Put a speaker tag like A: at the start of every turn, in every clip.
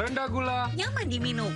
A: rendah gula,
B: nyaman diminum.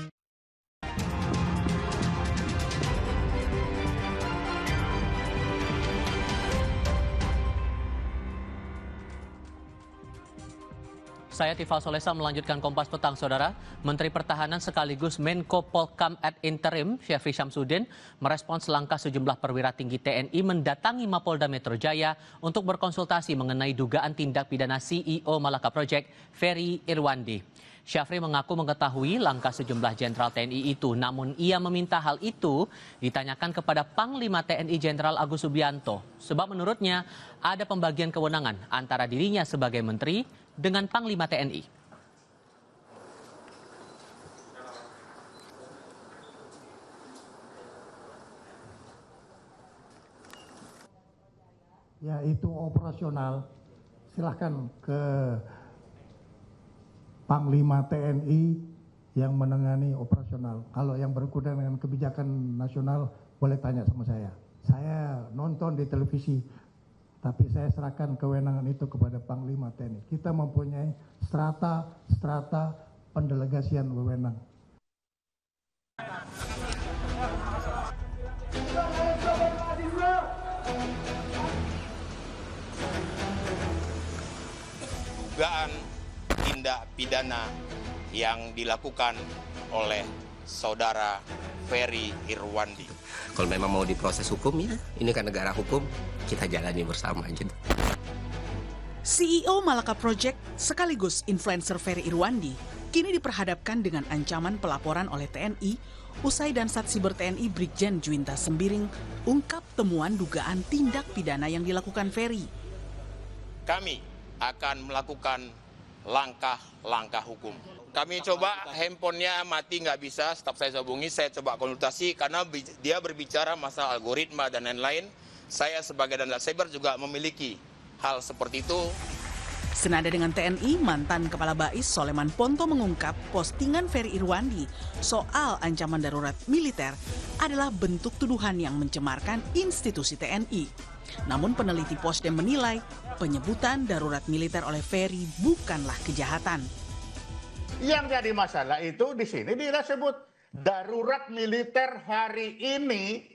C: Saya Tifal Solesa melanjutkan Kompas Petang, Saudara. Menteri Pertahanan sekaligus Menko Polkam ad interim, Syafri Syamsuddin, merespons langkah sejumlah perwira tinggi TNI mendatangi Mapolda Metro Jaya untuk berkonsultasi mengenai dugaan tindak pidana CEO Malaka Project, Ferry Irwandi. Syafri mengaku mengetahui langkah sejumlah jenderal TNI itu, namun ia meminta hal itu ditanyakan kepada Panglima TNI Jenderal Agus Subianto. Sebab menurutnya ada pembagian kewenangan antara dirinya sebagai menteri dengan Panglima TNI.
D: Ya, itu operasional. Silahkan ke Panglima TNI yang menangani operasional. Kalau yang berkaitan dengan kebijakan nasional boleh tanya sama saya. Saya nonton di televisi, tapi saya serahkan kewenangan itu kepada Panglima TNI. Kita mempunyai strata pendelegasian wewenang.
E: Dugaan tindak pidana yang dilakukan oleh saudara Ferry Irwandi.
F: Kalau memang mau diproses hukum, ya ini kan negara hukum, kita jalani bersama aja.
G: CEO Malaka Project sekaligus influencer Ferry Irwandi kini diperhadapkan dengan ancaman pelaporan oleh TNI usai Dansat Siber TNI Brigjen Juwinta Sembiring ungkap temuan dugaan tindak pidana yang dilakukan Ferry.
E: Kami akan melakukan langkah-langkah hukum. Kami coba handphonenya mati nggak bisa, staf saya hubungi, saya coba konsultasi karena dia berbicara masalah algoritma dan lain-lain. Saya sebagai Dansat Siber juga memiliki hal seperti itu.
G: Senada dengan TNI, mantan Kepala Bais Soleman Ponto mengungkap postingan Ferry Irwandi soal ancaman darurat militer adalah bentuk tuduhan yang mencemarkan institusi TNI. Namun peneliti Posdem menilai penyebutan darurat militer oleh Ferry bukanlah kejahatan.
H: Yang jadi masalah itu di sini dia sebut darurat militer hari ini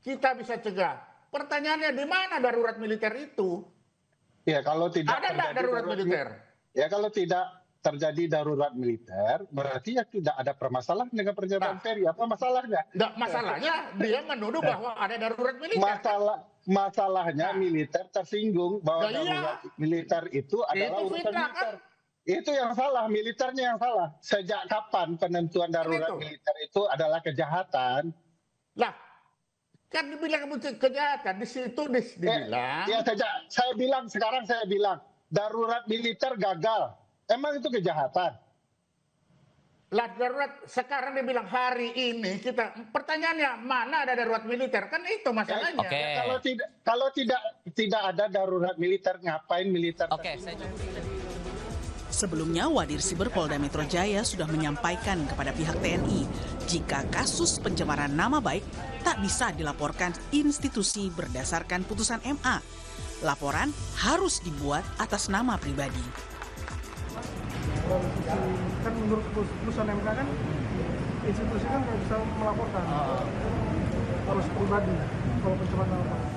H: kita bisa cegah. Pertanyaannya di mana darurat militer itu?
I: Ya kalau tidak
H: ada nggak darurat militer?
I: Ya kalau tidak terjadi darurat militer, berarti ya tidak ada permasalahan dengan pernyataan Ferry. Apa masalahnya?
H: Nggak, masalahnya dia menuduh bahwa ada darurat militer.
I: Masalahnya militer tersinggung bahwa darurat militer itu adalah urusan militer. Itu yang salah, militernya yang salah. Sejak kapan penentuan darurat militer itu adalah kejahatan?
H: Lah, kan dibilang kejahatan, di situ dibilang.
I: Ya sekarang saya bilang, darurat militer gagal. Emang itu kejahatan?
H: Lah darurat sekarang dibilang hari ini kita pertanyaannya mana ada darurat militer, kan itu masalahnya.
I: Kalau tidak ada darurat militer, ngapain militer?
G: Sebelumnya, Wadir Siber Polda Metro Jaya sudah menyampaikan kepada pihak TNI jika kasus pencemaran nama baik tak bisa dilaporkan institusi berdasarkan putusan MA. Laporan harus dibuat atas nama pribadi.
D: Kan menurut putusan MK kan institusi kan nggak bisa melaporkan, harus pribadi kalau pencemaran nama baik.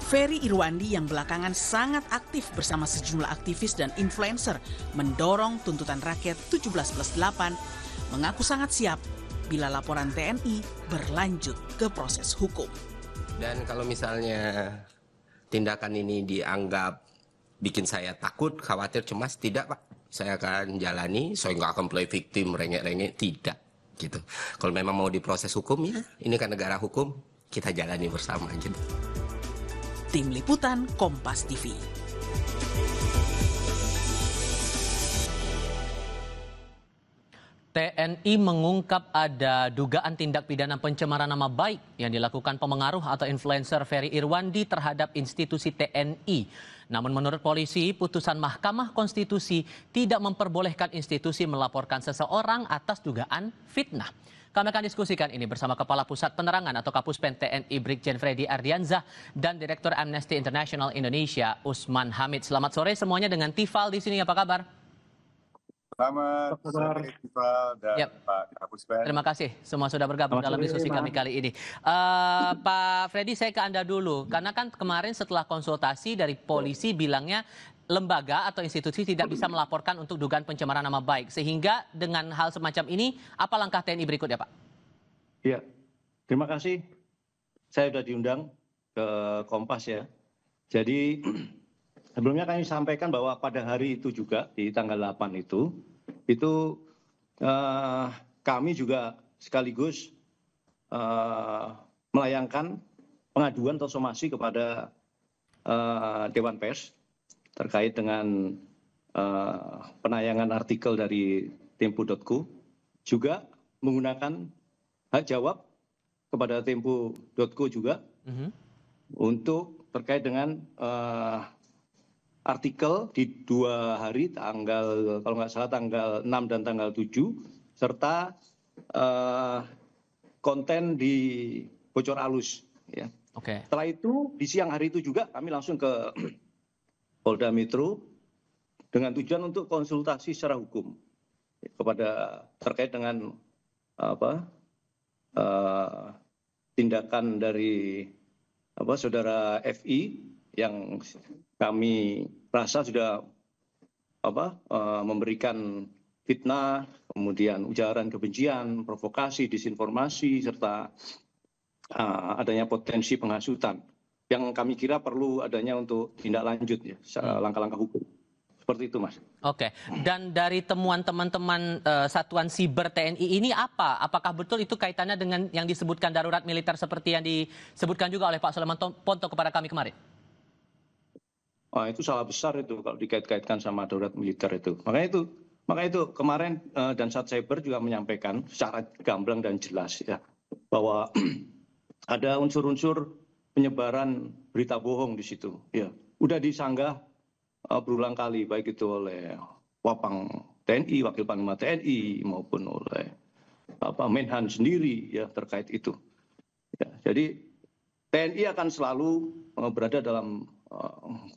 G: Ferry Irwandi yang belakangan sangat aktif bersama sejumlah aktivis dan influencer mendorong tuntutan rakyat 17+8 mengaku sangat siap bila laporan TNI berlanjut ke proses hukum.
F: Dan kalau misalnya tindakan ini dianggap bikin saya takut, khawatir, cemas, tidak Pak. Saya akan jalani, saya nggak akan play victim, rengek-rengek, tidak. Gitu. Kalau memang mau diproses hukum, ya ini kan negara hukum, kita jalani bersama aja.
G: Tim Liputan Kompas TV.
C: TNI mengungkap ada dugaan tindak pidana pencemaran nama baik yang dilakukan pemengaruh atau influencer Ferry Irwandi terhadap institusi TNI. Namun menurut polisi, putusan Mahkamah Konstitusi tidak memperbolehkan institusi melaporkan seseorang atas dugaan fitnah. Kami akan diskusikan ini bersama Kepala Pusat Penerangan atau Kapuspen TNI Brigjen Freddy Ardiansyah dan Direktur Amnesty International Indonesia Usman Hamid. Selamat sore semuanya dengan Tifal di sini, apa kabar?
A: Selamat sore, Iqbal dan
C: Yap.
A: Pak Kapus Pen.
C: Terima kasih semua sudah bergabung dalam diskusi kami kali ini. Pak Freddy, saya ke Anda dulu. Karena kan kemarin setelah konsultasi dari polisi bilangnya lembaga atau institusi tidak bisa melaporkan untuk dugaan pencemaran nama baik. Sehingga dengan hal semacam ini, apa langkah TNI berikutnya, Pak?
B: Ya, terima kasih. Saya sudah diundang ke Kompas ya. Jadi sebelumnya kami sampaikan bahwa pada hari itu juga di tanggal 8 itu kami juga sekaligus melayangkan pengaduan atau somasi kepada Dewan Pers terkait dengan penayangan artikel dari Tempo.co, juga menggunakan hak jawab kepada Tempo.co juga untuk terkait dengan artikel di 2 hari, tanggal kalau nggak salah tanggal 6 dan tanggal 7, serta konten di bocor halus. Ya.
C: Oke.
B: Setelah itu di siang hari itu juga kami langsung ke Polda Metro dengan tujuan untuk konsultasi secara hukum kepada terkait dengan tindakan dari saudara FI yang kami rasa sudah memberikan fitnah, kemudian ujaran kebencian, provokasi, disinformasi, serta adanya potensi penghasutan yang kami kira perlu adanya untuk tindak lanjut ya, langkah-langkah hukum. Seperti itu, Mas.
C: Oke. Dan dari temuan teman-teman Satuan Siber TNI ini apa? Apakah betul itu kaitannya dengan yang disebutkan darurat militer seperti yang disebutkan juga oleh Pak Soleman Ponto kepada kami kemarin?
B: Itu salah besar itu kalau dikait-kaitkan sama darurat militer itu. Makanya itu kemarin dan Sat Cyber juga menyampaikan secara gamblang dan jelas ya bahwa ada unsur-unsur penyebaran berita bohong di situ. Ya, udah disanggah berulang kali baik itu oleh Wapang TNI, Wakil Panglima TNI maupun oleh Menhan sendiri ya terkait itu. Ya, jadi TNI akan selalu berada dalam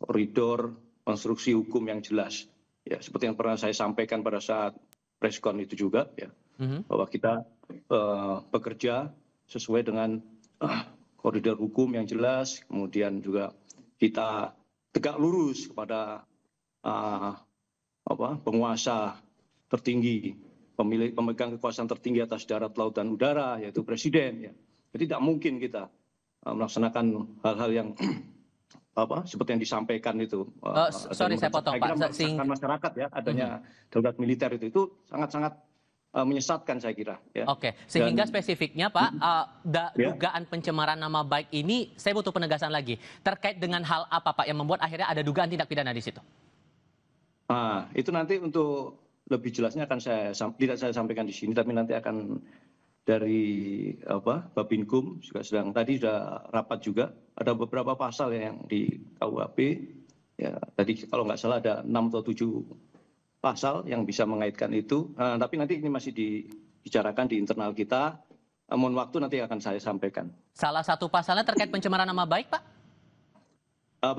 B: koridor konstruksi hukum yang jelas. Ya, seperti yang pernah saya sampaikan pada saat preskon itu juga ya, bahwa kita bekerja sesuai dengan koridor hukum yang jelas, kemudian juga kita tegak lurus kepada penguasa tertinggi, pemegang kekuasaan tertinggi atas darat, laut, dan udara, yaitu Presiden. Ya. Jadi tidak mungkin kita melaksanakan hal-hal yang seperti yang disampaikan itu.
C: Sorry, saya potong, Pak.
B: Masyarakat ya, adanya darurat militer itu sangat-sangat menyesatkan saya kira. Ya.
C: Oke, sehingga spesifiknya Pak, dugaan pencemaran nama baik ini, saya butuh penegasan lagi. Terkait dengan hal apa Pak yang membuat akhirnya ada dugaan tindak pidana di situ?
B: Itu nanti untuk lebih jelasnya akan tidak saya sampaikan di sini, tapi nanti akan dari Babinkum juga tadi sudah rapat juga. Ada beberapa pasal yang di KUHP. Ya, tadi kalau nggak salah ada 6 atau 7 pasal yang bisa mengaitkan itu, tapi nanti ini masih dibicarakan di internal kita. Mohon waktu nanti akan saya sampaikan.
C: Salah satu pasalnya terkait pencemaran nama baik, Pak?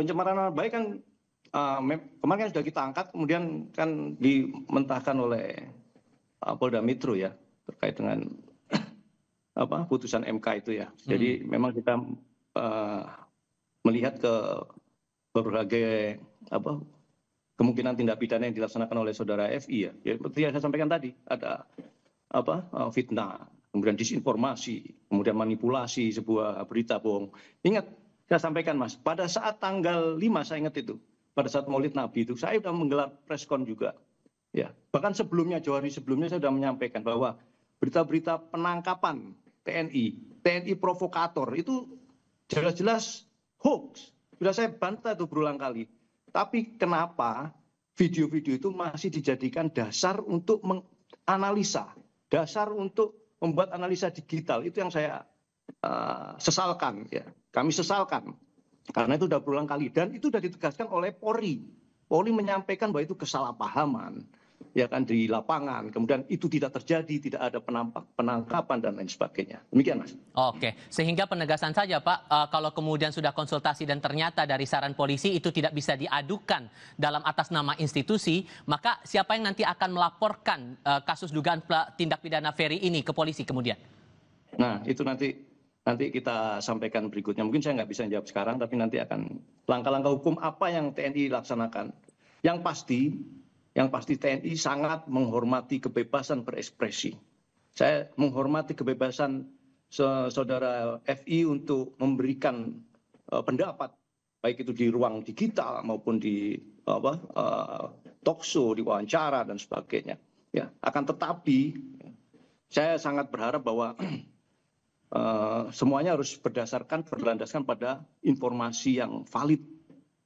B: Pencemaran nama baik kan kemarin kan sudah kita angkat, kemudian kan dimentahkan oleh Polda Metro ya terkait dengan putusan MK itu ya. Jadi memang kita melihat ke berbagai kemungkinan tindak pidana yang dilaksanakan oleh saudara FI ya. Seperti yang saya sampaikan tadi, ada fitnah, kemudian disinformasi, kemudian manipulasi sebuah berita bohong. Ingat, saya sampaikan Mas, pada saat tanggal 5 saya ingat itu, pada saat Maulid Nabi itu, saya sudah menggelar preskon juga. Ya, bahkan sebelumnya, jauh hari sebelumnya saya sudah menyampaikan bahwa berita-berita penangkapan TNI provokator itu jelas-jelas hoax. Sudah saya bantah itu berulang kali. Tapi kenapa video-video itu masih dijadikan dasar untuk menganalisa, dasar untuk membuat analisa digital? Itu yang saya sesalkan. Ya. Kami sesalkan. Karena itu sudah berulang kali. Dan itu sudah ditegaskan oleh Polri. Polri menyampaikan bahwa itu kesalahpahaman. ya kan di lapangan, kemudian itu tidak terjadi, tidak ada penangkapan dan lain sebagainya. Demikian, Mas.
C: Oke, sehingga penegasan saja Pak, kalau kemudian sudah konsultasi dan ternyata dari saran polisi itu tidak bisa diadukan dalam atas nama institusi, maka siapa yang nanti akan melaporkan kasus dugaan tindak pidana Ferry ini ke polisi kemudian?
B: Nah, itu nanti kita sampaikan berikutnya. Mungkin saya nggak bisa jawab sekarang, tapi nanti akan langkah-langkah hukum apa yang TNI laksanakan. Yang pasti TNI sangat menghormati kebebasan berekspresi. Saya menghormati kebebasan saudara FI untuk memberikan pendapat, baik itu di ruang digital maupun di talkshow, di wawancara dan sebagainya. Ya, akan tetapi saya sangat berharap bahwa semuanya harus berlandaskan pada informasi yang valid,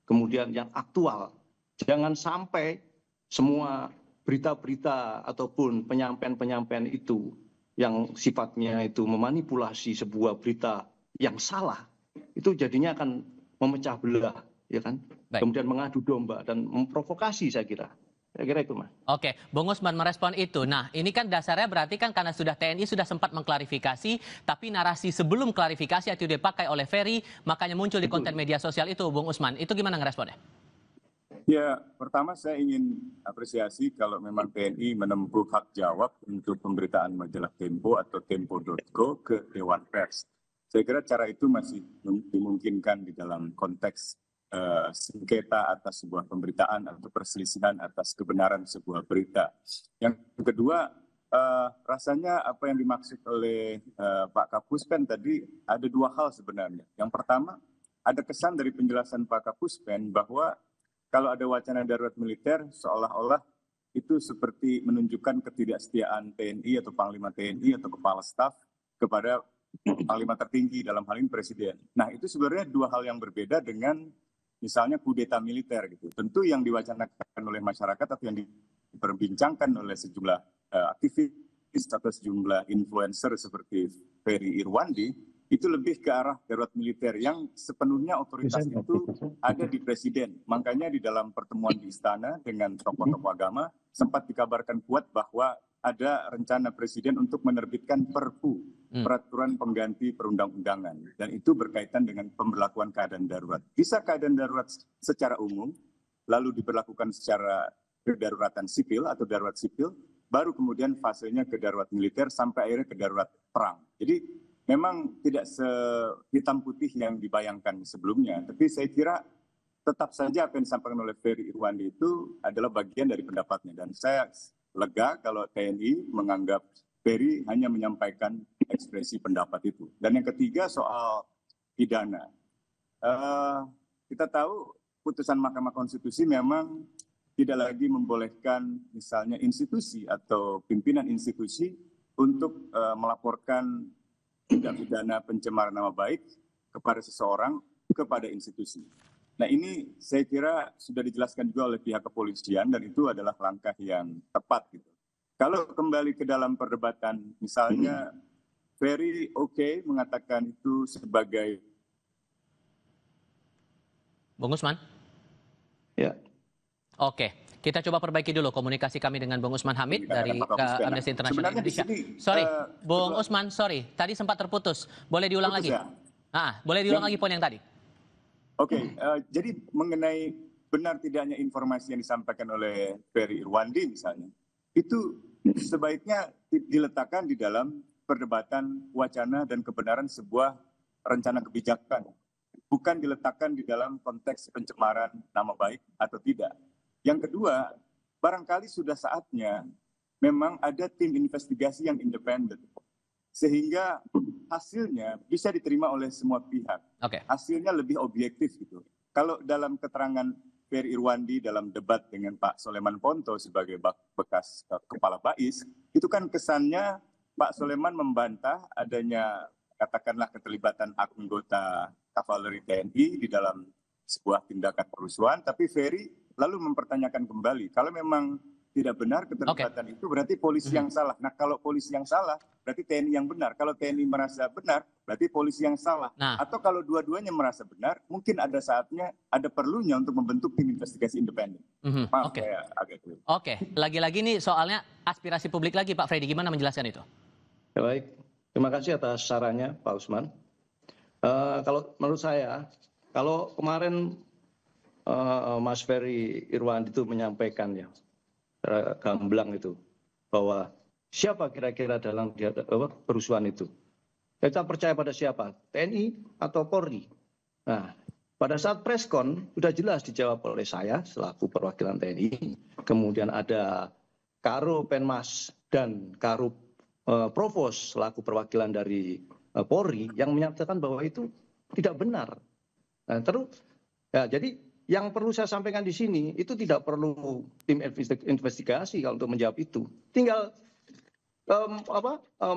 B: kemudian yang aktual. Jangan sampai semua berita-berita ataupun penyampaian-penyampaian itu yang sifatnya itu memanipulasi sebuah berita yang salah, itu jadinya akan memecah belah, ya kan?
C: Baik.
B: Kemudian mengadu domba dan memprovokasi, saya kira itu, Mas.
C: Oke, Bung Usman merespon itu. Nah, ini kan dasarnya berarti kan karena TNI sudah sempat mengklarifikasi, tapi narasi sebelum klarifikasi itu dipakai oleh Ferry, makanya muncul di konten media sosial itu, Bung Usman. Itu gimana ngeresponnya?
A: Ya, pertama saya ingin apresiasi kalau memang TNI menempuh hak jawab untuk pemberitaan majalah Tempo atau Tempo.co ke Dewan Pers. Saya kira cara itu masih dimungkinkan di dalam konteks sengketa atas sebuah pemberitaan atau perselisihan atas kebenaran sebuah berita. Yang kedua, rasanya apa yang dimaksud oleh Pak Kapuspen tadi ada dua hal sebenarnya. Yang pertama, ada kesan dari penjelasan Pak Kapuspen bahwa kalau ada wacana darurat militer, seolah-olah itu seperti menunjukkan ketidaksetiaan TNI atau Panglima TNI atau Kepala Staf kepada Panglima tertinggi, dalam hal ini Presiden. Nah, itu sebenarnya dua hal yang berbeda dengan misalnya kudeta militer gitu. Tentu yang diwacanakan oleh masyarakat atau yang diperbincangkan oleh sejumlah aktivis atau sejumlah influencer seperti Ferry Irwandi, itu lebih ke arah darurat militer yang sepenuhnya otoritas itu ada di Presiden. Makanya di dalam pertemuan di Istana dengan tokoh-tokoh agama sempat dikabarkan kuat bahwa ada rencana Presiden untuk menerbitkan Perpu, peraturan pengganti perundang-undangan. Dan itu berkaitan dengan pemberlakuan keadaan darurat. Bisa keadaan darurat secara umum, lalu diberlakukan secara kedaruratan sipil atau darurat sipil, baru kemudian fasenya ke darurat militer sampai akhirnya ke darurat perang. Jadi memang tidak sehitam putih yang dibayangkan sebelumnya, tapi saya kira tetap saja apa yang disampaikan oleh Ferry Irwandi itu adalah bagian dari pendapatnya. Dan saya lega kalau TNI menganggap Ferry hanya menyampaikan ekspresi pendapat itu. Dan yang ketiga soal pidana. Kita tahu putusan Mahkamah Konstitusi memang tidak lagi membolehkan misalnya institusi atau pimpinan institusi untuk melaporkan tindak pidana pencemaran nama baik kepada seseorang, kepada institusi. Nah, ini saya kira sudah dijelaskan juga oleh pihak kepolisian dan itu adalah langkah yang tepat gitu. Kalau kembali ke dalam perdebatan, misalnya Ferry mengatakan itu sebagai
C: Bung Usman?
B: Ya.
C: Oke. Kita coba perbaiki dulu komunikasi kami dengan Bung Usman Hamid dari Amnesty International Indonesia. Sorry, Bung Usman, sorry. Tadi sempat terputus. Boleh diulang lagi?
A: Ya?
C: Boleh diulang lagi poin yang tadi?
A: Oke, jadi mengenai benar tidaknya informasi yang disampaikan oleh Ferry Irwandi misalnya, itu sebaiknya diletakkan di dalam perdebatan wacana dan kebenaran sebuah rencana kebijakan. Bukan diletakkan di dalam konteks pencemaran nama baik atau tidak. Yang kedua, barangkali sudah saatnya memang ada tim investigasi yang independen. Sehingga hasilnya bisa diterima oleh semua pihak. Hasilnya lebih objektif gitu. Kalau dalam keterangan Ferry Irwandi dalam debat dengan Pak Soleman Ponto sebagai bekas Kepala BAIS, itu kan kesannya Pak Soleman membantah adanya katakanlah keterlibatan anggota kavaleri TNI di dalam sebuah tindakan kerusuhan, tapi Ferry lalu mempertanyakan kembali, kalau memang tidak benar keterlibatan itu berarti polisi yang salah. Nah, kalau polisi yang salah berarti TNI yang benar. Kalau TNI merasa benar berarti polisi yang salah. Atau kalau dua-duanya merasa benar, mungkin ada saatnya, ada perlunya untuk membentuk tim investigasi independen. Maaf, saya agak keliru.
C: Oke, lagi-lagi nih soalnya aspirasi publik lagi, Pak Freddy, gimana menjelaskan itu?
B: Ya, baik, terima kasih atas sarannya, Pak Usman. Kalau menurut saya, kalau kemarin Mas Ferry Irwandi itu menyampaikan ya, gamblang itu, bahwa siapa kira-kira dalam kerusuhan itu. Kita percaya pada siapa? TNI atau Polri? Nah, pada saat preskon sudah jelas dijawab oleh saya selaku perwakilan TNI. Kemudian ada Karo Penmas dan Karo Provos selaku perwakilan dari Polri yang menyatakan bahwa itu tidak benar. Nah, terus, ya, jadi yang perlu saya sampaikan di sini itu tidak perlu tim investigasi kalau untuk menjawab itu. Tinggal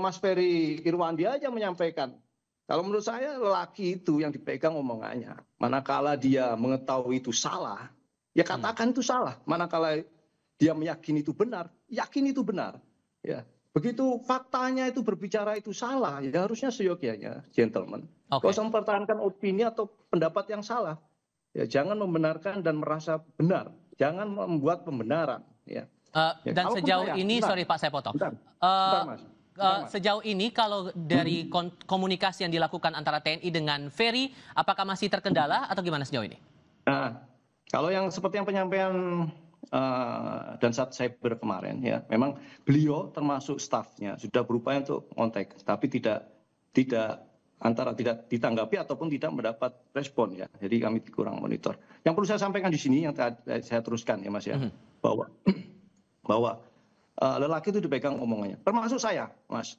B: Mas Ferry Irwandi aja menyampaikan. Kalau menurut saya lelaki itu yang dipegang omongannya. Manakala dia mengetahui itu salah, ya katakan itu salah. Manakala dia meyakini itu benar, yakin itu benar. Ya, begitu faktanya itu berbicara itu salah, ya harusnya seyogyanya, gentleman. Kalau usah mempertahankan opini atau pendapat yang salah. Ya, jangan membenarkan dan merasa benar. Jangan membuat pembenaran. Ya.
C: Dan sejauh ini, sorry Pak, saya potong.
B: Mas.
C: Sejauh ini kalau dari komunikasi yang dilakukan antara TNI dengan Ferry, apakah masih terkendala atau gimana sejauh ini?
B: Nah, kalau yang seperti yang penyampaian dan saat cyber kemarin, ya, memang beliau termasuk stafnya sudah berupaya untuk kontak, tapi tidak ditanggapi ataupun tidak mendapat respon, ya. Jadi kami kurang monitor. Yang perlu saya sampaikan di sini yang saya teruskan ya Mas ya, bahwa lelaki itu dipegang omongannya. Termasuk saya, Mas.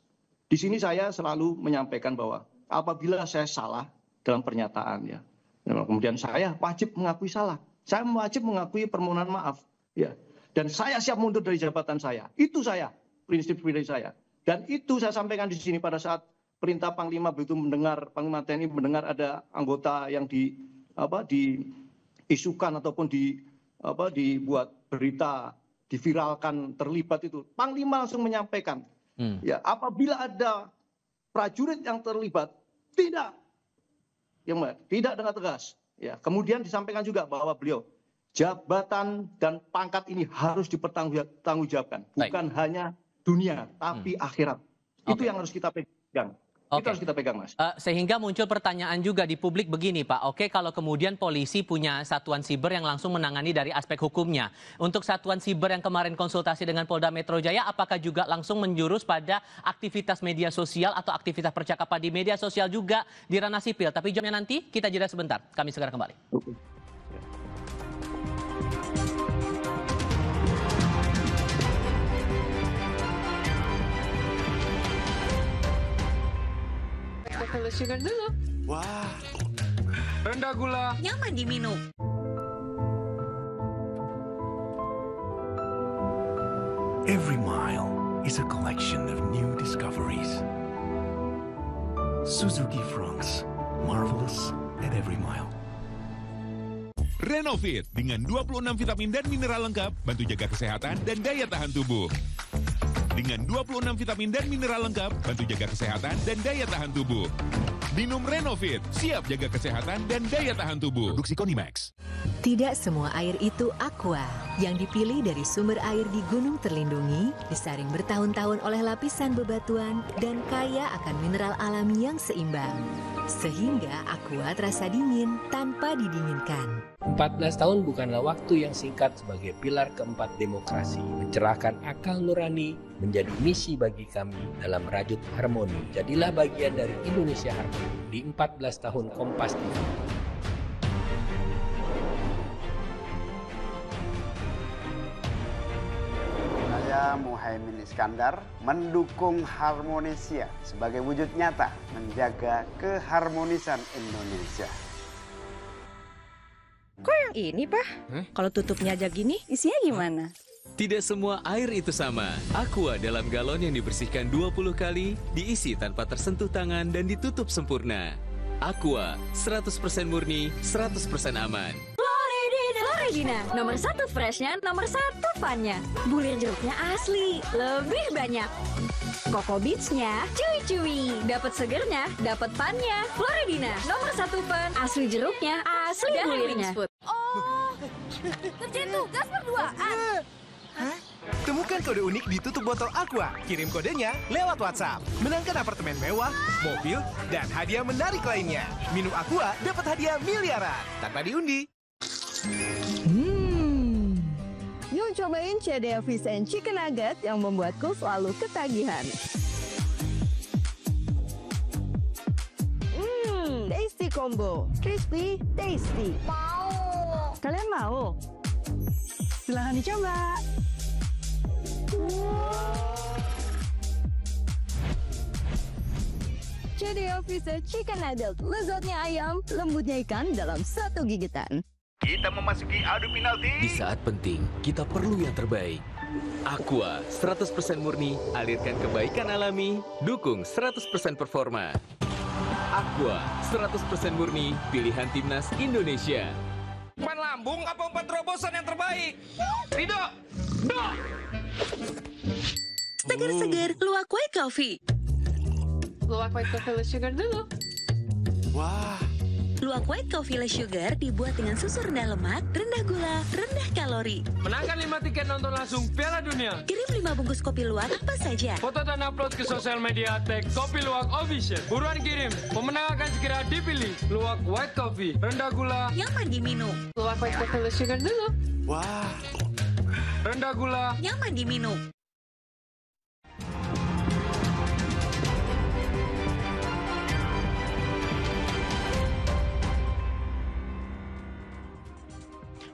B: Di sini saya selalu menyampaikan bahwa apabila saya salah dalam pernyataan, ya, kemudian saya wajib mengakui salah. Saya wajib mengakui permohonan maaf, ya. Dan saya siap mundur dari jabatan saya. Itu saya, prinsip pribadi saya. Dan itu saya sampaikan di sini pada saat perintah Panglima begitu mendengar, Panglima TNI mendengar ada anggota yang diisukan ataupun dibuat berita, diviralkan terlibat itu. Panglima langsung menyampaikan, ya, apabila ada prajurit yang terlibat, tidak dengan tegas. Ya, kemudian disampaikan juga bahwa beliau jabatan dan pangkat ini harus dipertanggungjawabkan, bukan hanya dunia tapi akhirat. Itu yang harus kita pegang. Itu harus kita pegang, Mas.
C: Sehingga muncul pertanyaan juga di publik begini, Pak. Oke, kalau kemudian polisi punya satuan siber yang langsung menangani dari aspek hukumnya. Untuk satuan siber yang kemarin konsultasi dengan Polda Metro Jaya, apakah juga langsung menjurus pada aktivitas media sosial atau aktivitas percakapan di media sosial juga di ranah sipil? Tapi jawabnya nanti, kita jeda sebentar. Kami segera kembali.
J: Kalau sugar dulu.
K: Wah, rendah gula.
J: Nyaman diminum.
K: Every mile is a collection of new discoveries. Suzuki France, marvelous at every mile.
L: Renovit dengan 26 vitamin dan mineral lengkap, bantu jaga kesehatan dan daya tahan tubuh. Dengan 26 vitamin dan mineral lengkap, bantu jaga kesehatan dan daya tahan tubuh. Minum Renovit, siap jaga kesehatan dan daya tahan tubuh. Produksi Konimax.
M: Tidak semua air itu aqua. Yang dipilih dari sumber air di gunung terlindungi, disaring bertahun-tahun oleh lapisan bebatuan, dan kaya akan mineral alami yang seimbang. Sehingga aqua terasa dingin tanpa didinginkan.
N: 14 tahun bukanlah waktu yang singkat sebagai pilar keempat demokrasi. Mencerahkan akal nurani menjadi misi bagi kami dalam merajut harmoni. Jadilah bagian dari Indonesia Harmoni di 14 tahun Kompas TV.
O: Saya Muhaimin Iskandar mendukung Harmonisia sebagai wujud nyata menjaga keharmonisan Indonesia.
J: Kok yang ini, Pak? Kalau tutupnya aja gini, isinya gimana?
P: Tidak semua air itu sama. Aqua dalam galon yang dibersihkan 20 kali, diisi tanpa tersentuh tangan dan ditutup sempurna. Aqua, 100% murni, 100% aman.
J: Floridina, nomor 1 freshnya, nomor 1 funnya. Bulir jeruknya asli, lebih banyak. Coco Beats-nya cuy-cuy, dapat segernya, dapat funnya. Floridina, nomor 1 fun, asli jeruknya, asli bulirnya.
Q: Oh, kerjain tugas berduaan.
K: Temukan kode unik di tutup botol Aqua. Kirim kodenya lewat WhatsApp. Menangkan apartemen mewah, mobil, dan hadiah menarik lainnya. Minum Aqua dapat hadiah miliaran tanpa diundi.
R: Yuk cobain CDA Fish and Chicken Nugget yang membuatku selalu ketagihan. Tasty combo, crispy, tasty.
Q: Mau.
R: Kalian mau? Silahkan dicoba. CDA Fish and Chicken Nugget, lezatnya ayam, lembutnya ikan dalam satu gigitan.
K: Kita memasuki adu penalti.
P: Di saat penting, kita perlu yang terbaik. Aqua, 100% murni, alirkan kebaikan alami, dukung 100% performa. Aqua, 100% murni, pilihan timnas Indonesia.
S: Umpan lambung apa umpan terobosan yang terbaik? Ridho!
G: Seger-seger, luwak white coffee.
Q: Luwak white coffee less sugar dulu.
K: Wah.
G: Luwak white coffee less sugar dibuat dengan susu rendah lemak, rendah gula, rendah kalori.
S: Menangkan 5 tiket nonton langsung Piala Dunia.
G: Kirim 5 bungkus kopi luwak apa saja.
S: Foto dan upload ke sosial media tag Kopi Luwak Official. Buruan kirim. Pemenang akan segera dipilih. Luwak white coffee, rendah gula,
G: Nyaman diminum.
Q: Luwak white coffee less sugar dulu.
K: Wah.
S: rendah gula,
G: Nyaman diminum.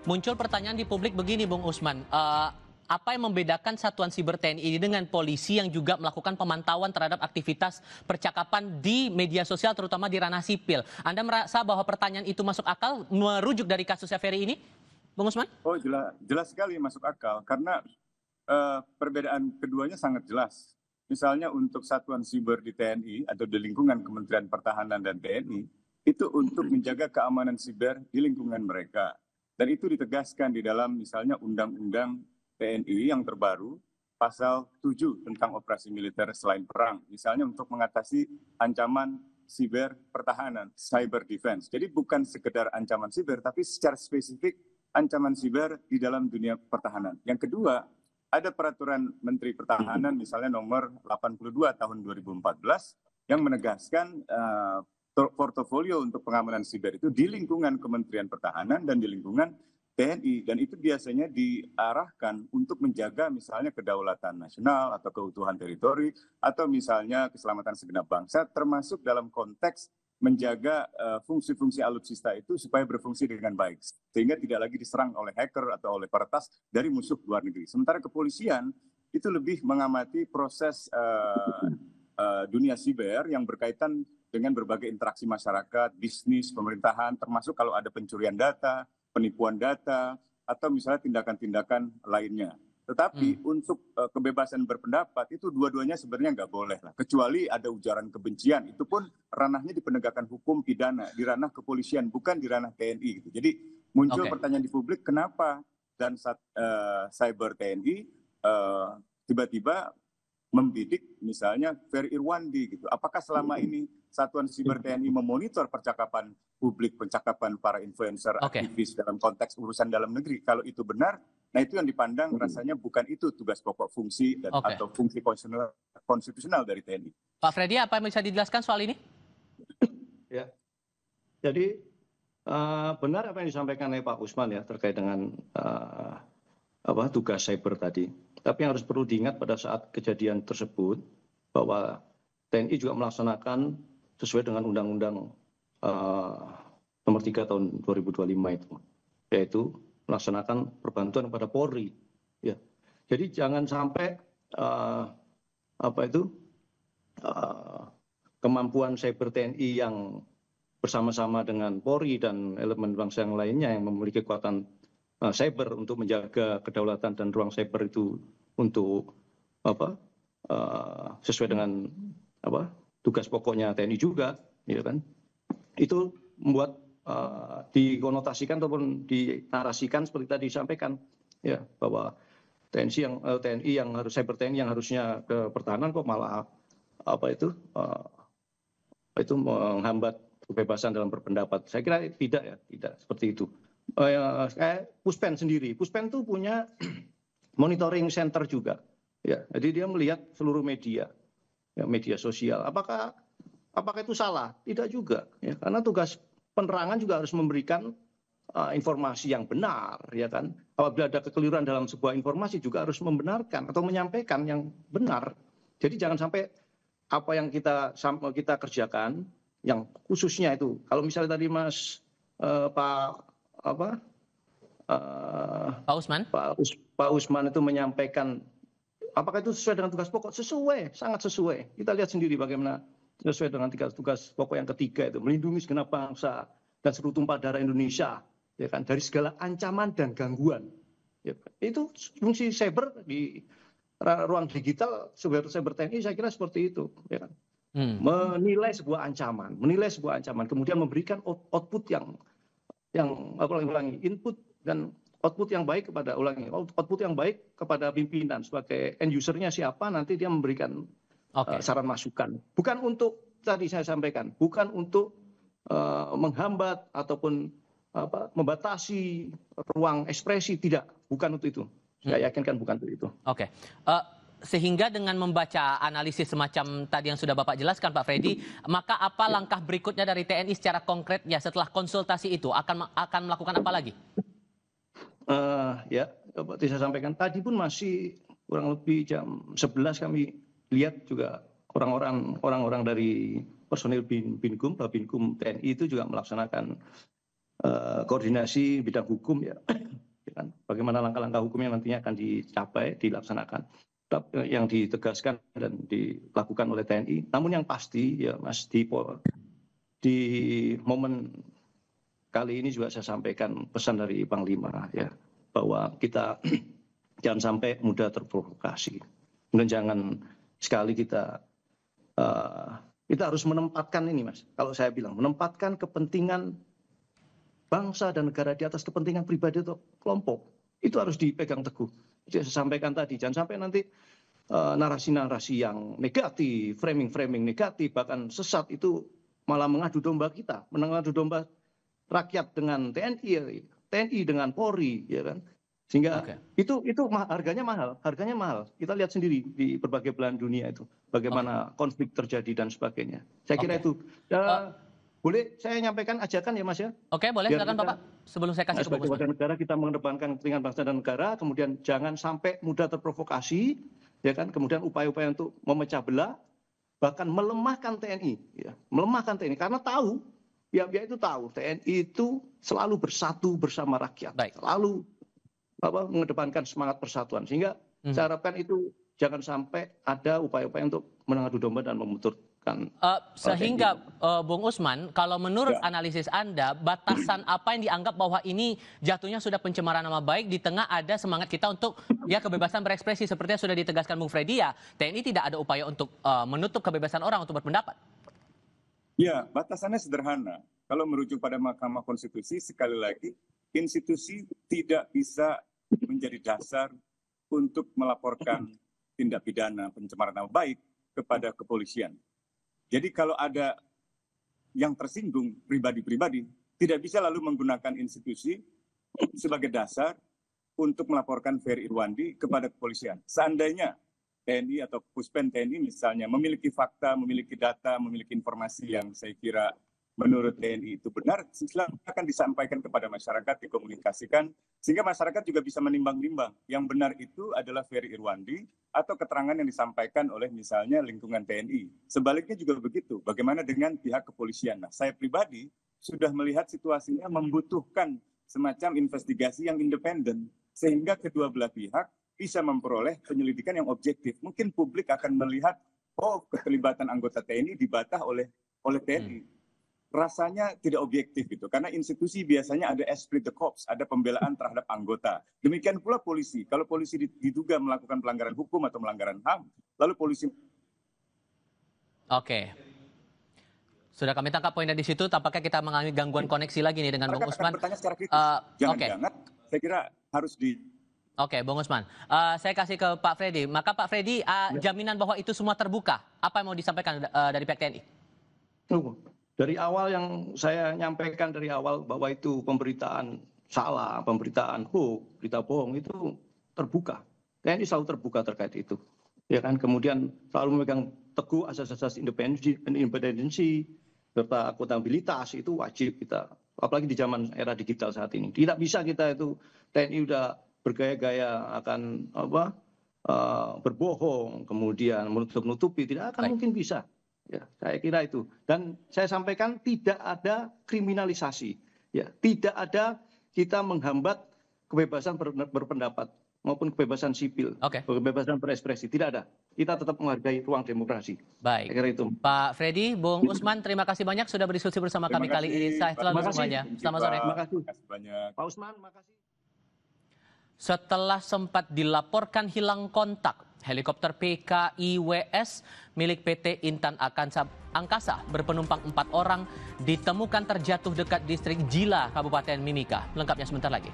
C: Muncul pertanyaan di publik begini, Bung Usman. Apa yang membedakan Satuan Siber TNI ini dengan polisi yang juga melakukan pemantauan terhadap aktivitas percakapan di media sosial, terutama di ranah sipil? Anda merasa bahwa pertanyaan itu masuk akal merujuk dari kasusnya Ferry ini, Bung Usman?
A: Oh, jelas sekali masuk akal. Karena perbedaan keduanya sangat jelas. Misalnya untuk Satuan Siber di TNI atau di lingkungan Kementerian Pertahanan dan TNI, itu untuk menjaga keamanan siber di lingkungan mereka. Dan itu ditegaskan di dalam misalnya Undang-Undang TNI yang terbaru, pasal 7 tentang operasi militer selain perang. Misalnya untuk mengatasi ancaman siber pertahanan, cyber defense. Jadi bukan sekedar ancaman siber, tapi secara spesifik ancaman siber di dalam dunia pertahanan. Yang kedua, ada peraturan Menteri Pertahanan misalnya nomor 82 tahun 2014 yang menegaskan portofolio untuk pengamanan siber itu di lingkungan Kementerian Pertahanan dan di lingkungan TNI, dan itu biasanya diarahkan untuk menjaga misalnya kedaulatan nasional atau keutuhan teritori atau misalnya keselamatan segenap bangsa, termasuk dalam konteks menjaga fungsi-fungsi alutsista itu supaya berfungsi dengan baik sehingga tidak lagi diserang oleh hacker atau oleh peretas dari musuh luar negeri. Sementara kepolisian itu lebih mengamati proses dunia siber yang berkaitan dengan berbagai interaksi masyarakat, bisnis, pemerintahan, termasuk kalau ada pencurian data, penipuan data, atau misalnya tindakan-tindakan lainnya. Tetapi untuk kebebasan berpendapat itu dua-duanya sebenarnya nggak boleh lah. Kecuali ada ujaran kebencian, itu pun ranahnya di penegakan hukum pidana, di ranah kepolisian, bukan di ranah TNI. Gitu. Jadi muncul pertanyaan di publik, kenapa dan cyber TNI tiba-tiba membidik misalnya Ferry Irwandi gitu. Apakah selama ini Satuan Siber TNI memonitor percakapan publik, percakapan para influencer, aktivis dalam konteks urusan dalam negeri? Kalau itu benar, nah itu yang dipandang rasanya bukan itu tugas pokok fungsi dan atau fungsi konstitusional dari TNI.
C: Pak Freddy, apa yang bisa dijelaskan soal ini?
B: Ya, jadi benar apa yang disampaikan oleh Pak Usman ya terkait dengan tugas cyber tadi. Tapi yang harus perlu diingat pada saat kejadian tersebut bahwa TNI juga melaksanakan sesuai dengan Undang-Undang nomor 3 tahun 2025 itu, yaitu melaksanakan perbantuan kepada Polri. Ya, jadi jangan sampai kemampuan cyber TNI yang bersama-sama dengan Polri dan elemen bangsa yang lainnya yang memiliki kekuatan cyber untuk menjaga kedaulatan dan ruang cyber itu untuk sesuai dengan tugas pokoknya TNI juga, ya kan? Itu membuat dikonotasikan ataupun dinarasikan seperti tadi disampaikan ya bahwa TNI yang harus cyber TNI yang harusnya ke pertahanan kok malah itu menghambat kebebasan dalam berpendapat. Saya kira tidak seperti itu. Puspen sendiri, Puspen itu punya monitoring center juga. Ya, jadi dia melihat seluruh media, ya, media sosial. Apakah itu salah? Tidak juga, ya, karena tugas penerangan juga harus memberikan informasi yang benar, ya kan. Apabila ada kekeliruan dalam sebuah informasi juga harus membenarkan atau menyampaikan yang benar. Jadi jangan sampai apa yang kita kerjakan, yang khususnya itu, kalau misalnya tadi Pak Usman itu menyampaikan, apakah itu sesuai dengan tugas pokok? Sesuai, sangat sesuai. Kita lihat sendiri bagaimana sesuai dengan tugas pokok yang ketiga itu, melindungi segenap bangsa dan seluruh tumpah darah Indonesia, ya kan, dari segala ancaman dan gangguan. Ya, itu fungsi cyber di ruang digital, cyber TNI saya kira seperti itu, ya kan. Menilai sebuah ancaman, kemudian memberikan output yang input dan output yang baik kepada pimpinan sebagai end usernya siapa, nanti dia memberikan saran masukan. Bukan untuk tadi saya sampaikan, bukan untuk menghambat ataupun membatasi ruang ekspresi, tidak, bukan untuk itu. Saya yakinkan bukan untuk itu.
C: Oke. Sehingga dengan membaca analisis semacam tadi yang sudah Bapak jelaskan, Pak Freddy, maka apa langkah berikutnya dari TNI secara konkretnya setelah konsultasi itu akan melakukan apa lagi?
B: Ya, seperti saya sampaikan tadi pun masih kurang lebih jam 11 kami lihat juga orang-orang dari personil Babinkum TNI itu juga melaksanakan koordinasi bidang hukum, ya. Bagaimana langkah-langkah hukum yang nantinya akan dilaksanakan, yang ditegaskan dan dilakukan oleh TNI. Namun yang pasti ya Mas, di momen kali ini juga saya sampaikan pesan dari Panglima, ya, bahwa kita jangan sampai mudah terprovokasi. Kemudian jangan sekali kita harus menempatkan ini, Mas. Kalau saya bilang menempatkan kepentingan bangsa dan negara di atas kepentingan pribadi atau kelompok, itu harus dipegang teguh. Jadi saya sampaikan tadi, jangan sampai nanti narasi-narasi yang negatif, framing negatif, bahkan sesat itu malah mengadu domba kita, mengadu domba rakyat dengan TNI dengan Polri, ya kan. Sehingga itu harganya mahal. Kita lihat sendiri di berbagai belahan dunia itu bagaimana konflik terjadi dan sebagainya. Saya kira itu. Boleh saya nyampaikan ajakan ya, Mas, ya?
C: Oke, boleh, silakan Bapak. Sebelum saya kasih ke
B: sebagai warga negara kita mengedepankan kepentingan bangsa dan negara, kemudian jangan sampai mudah terprovokasi, ya kan? Kemudian upaya-upaya untuk memecah belah, bahkan melemahkan TNI, ya. Melemahkan TNI karena tahu, pihak-pihak itu tahu TNI itu selalu bersatu bersama rakyat. Selalu mengedepankan semangat persatuan, sehingga saya harapkan itu jangan sampai ada upaya-upaya untuk mengadu domba dan memutuskan.
C: Sehingga Bung Usman, kalau menurut analisis Anda, batasan apa yang dianggap bahwa ini jatuhnya sudah pencemaran nama baik di tengah ada semangat kita untuk ya kebebasan berekspresi seperti yang sudah ditegaskan Bung Freddy, ya TNI tidak ada upaya untuk menutup kebebasan orang untuk berpendapat?
A: Ya, batasannya sederhana. Kalau merujuk pada Mahkamah Konstitusi, sekali lagi, institusi tidak bisa menjadi dasar untuk melaporkan tindak pidana pencemaran nama baik kepada kepolisian. Jadi kalau ada yang tersinggung pribadi-pribadi, tidak bisa lalu menggunakan institusi sebagai dasar untuk melaporkan Ferry Irwandi kepada kepolisian. Seandainya TNI atau Puspen TNI misalnya memiliki fakta, memiliki data, memiliki informasi yang saya kira menurut TNI itu benar, silakan disampaikan kepada masyarakat, dikomunikasikan, sehingga masyarakat juga bisa menimbang-nimbang yang benar itu adalah Ferry Irwandi atau keterangan yang disampaikan oleh misalnya lingkungan TNI. Sebaliknya juga begitu, bagaimana dengan pihak kepolisian. Nah, saya pribadi sudah melihat situasinya membutuhkan semacam investigasi yang independen, sehingga kedua belah pihak bisa memperoleh penyelidikan yang objektif. Mungkin publik akan melihat, oh keterlibatan anggota TNI dibantah oleh TNI. Rasanya tidak objektif gitu, karena institusi biasanya ada esprit de corps, ada pembelaan terhadap anggota. Demikian pula polisi, kalau polisi diduga melakukan pelanggaran hukum atau melanggaran HAM, lalu polisi...
C: Oke. Sudah kami tangkap poinnya di situ. Tampaknya kita mengalami gangguan koneksi lagi nih dengan Bung Usman.
A: Bertanya secara kritis. Jangan-jangan saya kira harus di...
C: Oke, Bung Usman. Saya kasih ke Pak Freddy. Maka Pak Freddy, jaminan bahwa itu semua terbuka. Apa yang mau disampaikan dari pihak TNI?
B: Dari awal yang saya nyampaikan dari awal bahwa itu pemberitaan salah, pemberitaan hoax, berita bohong itu terbuka. TNI selalu terbuka terkait itu. Ya kan, kemudian selalu memegang teguh asas-asas independensi serta akuntabilitas itu wajib kita. Apalagi di zaman era digital saat ini. Tidak bisa kita itu TNI udah bergaya-gaya akan berbohong, kemudian menutup-nutupi, tidak akan mungkin bisa. Ya, saya kira itu. Dan saya sampaikan tidak ada kriminalisasi, ya, tidak ada kita menghambat kebebasan berpendapat maupun kebebasan sipil, kebebasan berekspresi, tidak ada. Kita tetap menghargai ruang demokrasi.
C: Baik.
B: Saya kira itu.
C: Pak Freddy, Bung Usman, terima kasih banyak sudah berdiskusi bersama kami kali ini. Saya selalu semuanya. Selamat sore.
B: Terima kasih banyak. Pak Usman, makasih.
C: Setelah sempat dilaporkan hilang kontak, helikopter PKIWS milik PT Intan Angkasa berpenumpang 4 orang ditemukan terjatuh dekat distrik Jila, Kabupaten Mimika. Lengkapnya sebentar lagi.